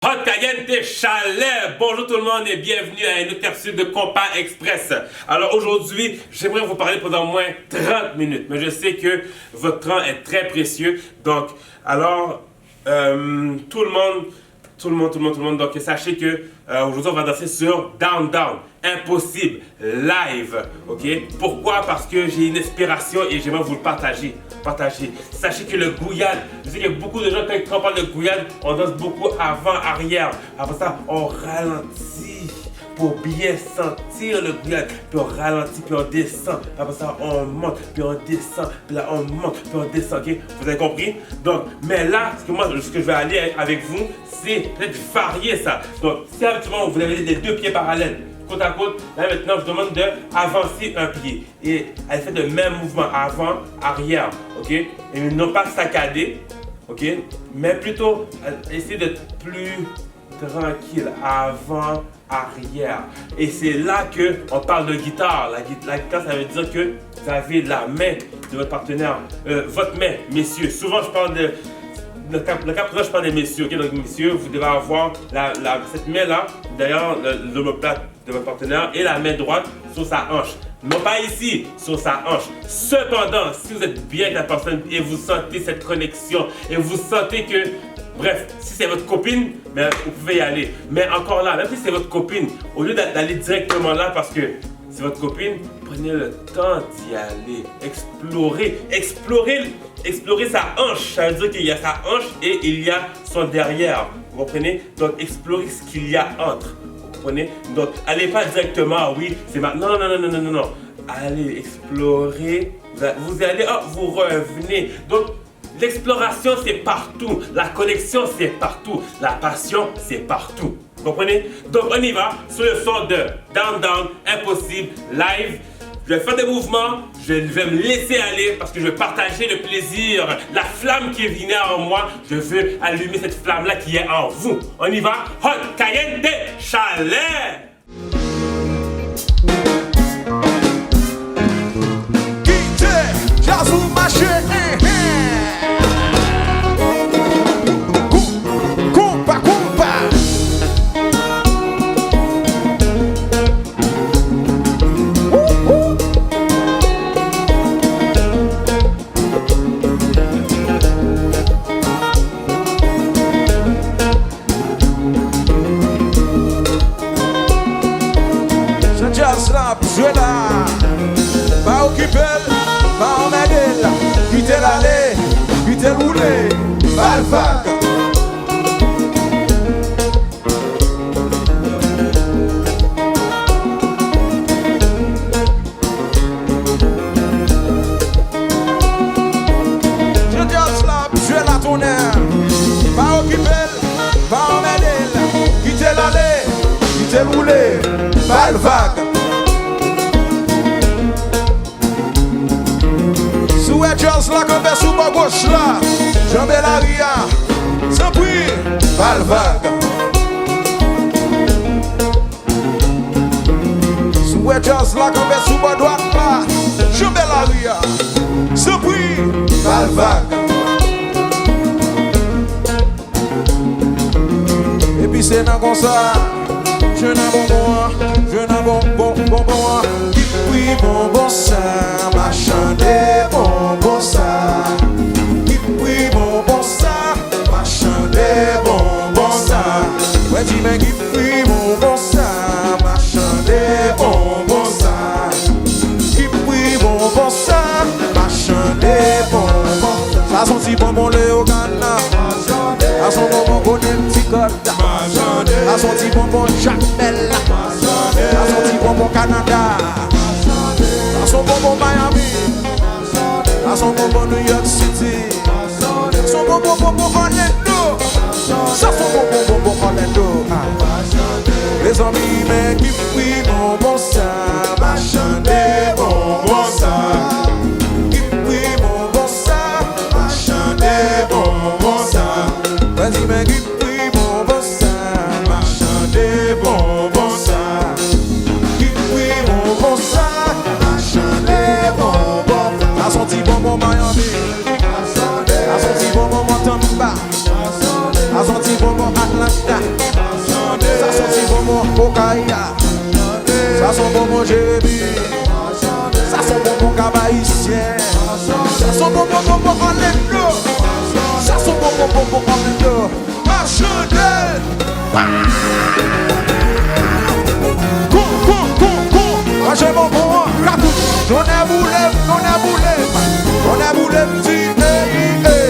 Hot Caliente Chalet! Bonjour tout le monde et bienvenue à une autre capsule de Compas Express. Alors aujourd'hui, j'aimerais vous parler pendant au moins 30 minutes, mais je sais que votre temps est très précieux. Donc, alors, tout le monde, donc sachez que aujourd'hui on va danser sur Down Down, impossible, live, ok? Pourquoi? Parce que j'ai une inspiration et j'aimerais vous le partager. Sachez que le Guyane, je sais qu'il y a beaucoup de gens quand on parle de Guyane, on danse beaucoup avant, arrière. Après ça, on ralentit pour bien sentir le Guyane. Puis on ralentit, puis on descend. Après ça, on monte, puis on descend. Puis là, on monte, puis on descend. Ok? Vous avez compris? Donc, mais là, ce que je vais aller avec vous, c'est peut-être varier ça. Donc, si habituellement vous avez les deux pieds parallèles, côte à côte, là maintenant je vous demande d'avancer un pied et elle fait le même mouvement avant, arrière, ok? Et non pas saccadé, ok? Mais plutôt essayer d'être plus tranquille, avant, arrière. Et c'est là que on parle de guitare. La guitare, ça veut dire que vous avez la main de votre partenaire, votre main, messieurs. Souvent je parle de le cas présent, je parle des messieurs, ok? Donc messieurs, vous devez avoir cette main-là, d'ailleurs l'omoplate de votre partenaire, et la main droite sur sa hanche. Non pas ici, sur sa hanche. Cependant, si vous êtes bien avec la personne et vous sentez cette connexion, et vous sentez que, bref, si c'est votre copine, ben, vous pouvez y aller. Mais encore là, même si c'est votre copine, au lieu d'aller directement là parce que c'est votre copine, prenez le temps d'y aller. Explorer sa hanche. Ça veut dire qu'il y a sa hanche et il y a son derrière. Vous comprenez? Donc, explorer ce qu'il y a entre. Vous comprenez? Donc, allez pas directement, oui, c'est maintenant. Non. Allez explorer. Vous allez, vous revenez. Donc, l'exploration, c'est partout. La connexion, c'est partout. La passion, c'est partout. Vous comprenez? Donc, on y va sur le son de Down Down, impossible, live. Je vais faire des mouvements, je vais me laisser aller parce que je veux partager le plaisir, la flamme qui est venue en moi. Je veux allumer cette flamme-là qui est en vous. On y va, Hot Caliente Chalet! Je là, pas occuper, pas emmerder, quitter l'aller, quitter le rouler, pas le vague. Je dis cela, je la tourner, pas occuper, pas emmerder, quitter l'aller, quitter le rouler, pas le vague. Just la campé sous ma gauche là, j'en mets la ria, sans bruit, pas le vague. Sous just la campé sous ma droite là, j'en mets la ria, sans bruit, pas le vague. Et puis c'est dans comme ça, je n'ai bon, oui, bon ça, machin des bon ça. Oui, bon ça, machin des bon ça. Ouais, dis mais oui, bon ça, machin des bon ça. Oui, bon ça, machin des bon. Ça son petit bonbon le au Ghana. À son bonbon connaît un petit code. À son petit bonbon Jacmel. À son petit bonbon Canada. À son bonbon Miami. À son bonbon New York City. Son bonbon Orlando. Ça son bonbon Orlando. Les amis mais qui fuient bonbon ça. Machin des bonbons ça. Qui fuient bonbon ça. Machin des bonbons ça. Vas-y mais qui fuient bonbon ça. Machin des bonbons ça. Qui fuient bonbon ça. Machin des bonbons. A son petit bonbon Miami. A son petit bonbon Montamba. A son petit bonbon Atlanta. bonbon Jérémy. Ça sont bonbons cabaïciens. Ça sont bonbons en l'éclo. Ça sont bonbons en l'éclo. Marchandais. Moi j'ai bonbon cartouche. On a boulé, petit hey, hey.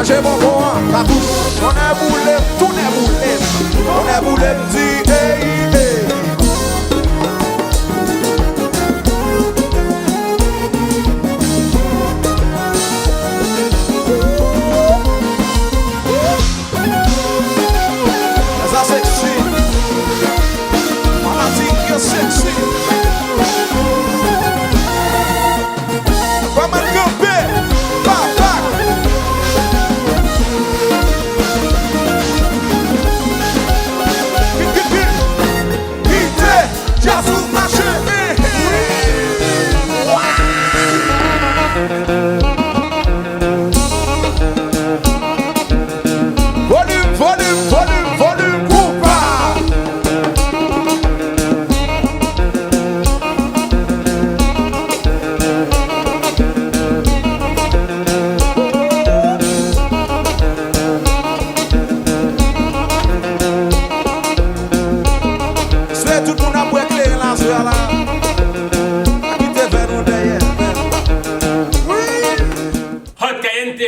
J'ai bonbon, cartouche, on est boulé, tout est boulé. On est boulé, petit hey, hey. Ça sexy. On a dit que sexy. Pas mal campé, papa. Volume, poupa. C'est tout le monde a pour éclairer la soirée là.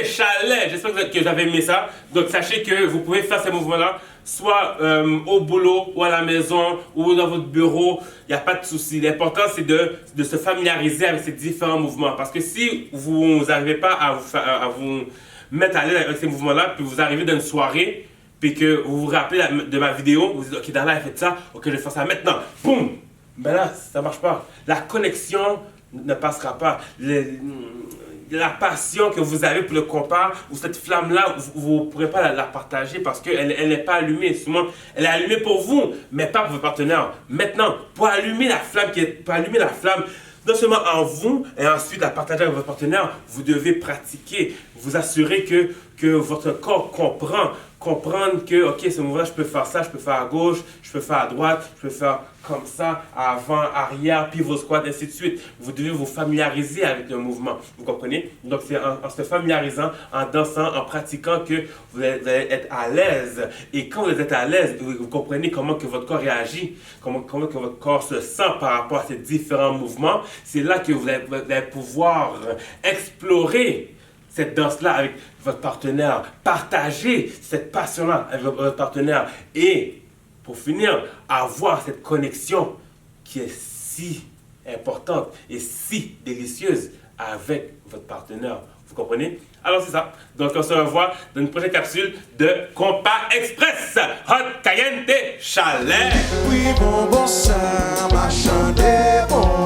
Chalet, j'espère que vous avez aimé ça. Donc sachez que vous pouvez faire ces mouvements-là, soit au boulot ou à la maison ou dans votre bureau, il n'y a pas de souci. L'important c'est de se familiariser avec ces différents mouvements. Parce que si vous n'arrivez pas à vous mettre à l'aise avec ces mouvements-là, puis vous arrivez dans une soirée, puis que vous vous rappelez de ma vidéo, vous dites ok, Darla a fait ça, ok, je vais faire ça maintenant. Boum! Ben là, ça ne marche pas. La connexion ne passera pas. La passion que vous avez pour le compas, ou cette flamme-là, vous ne pourrez pas la partager parce qu'elle n'est pas allumée. Souvent, elle est allumée pour vous, mais pas pour vos partenaires. Maintenant, pour allumer la flamme, non seulement en vous, et ensuite la partager avec votre partenaire, vous devez pratiquer, vous assurer que votre corps comprendre que, ok, ce mouvement-là, je peux faire ça, je peux faire à gauche, je peux faire à droite, je peux faire comme ça, avant, arrière, pivot squat, ainsi de suite. Vous devez vous familiariser avec le mouvement, vous comprenez? Donc, c'est en se familiarisant, en dansant, en pratiquant que vous allez être à l'aise. Et quand vous êtes à l'aise, vous comprenez comment que votre corps réagit, comment que votre corps se sent par rapport à ces différents mouvements. C'est là que vous allez pouvoir explorer cette danse-là avec votre partenaire, partager cette passion-là avec votre partenaire et, pour finir, avoir cette connexion qui est si importante et si délicieuse avec votre partenaire. Vous comprenez? Alors c'est ça. Donc on se revoit dans une prochaine capsule de Compas Express. Hot, caliente, chalet. Oui, bonbon, ça m'a chanté, bon.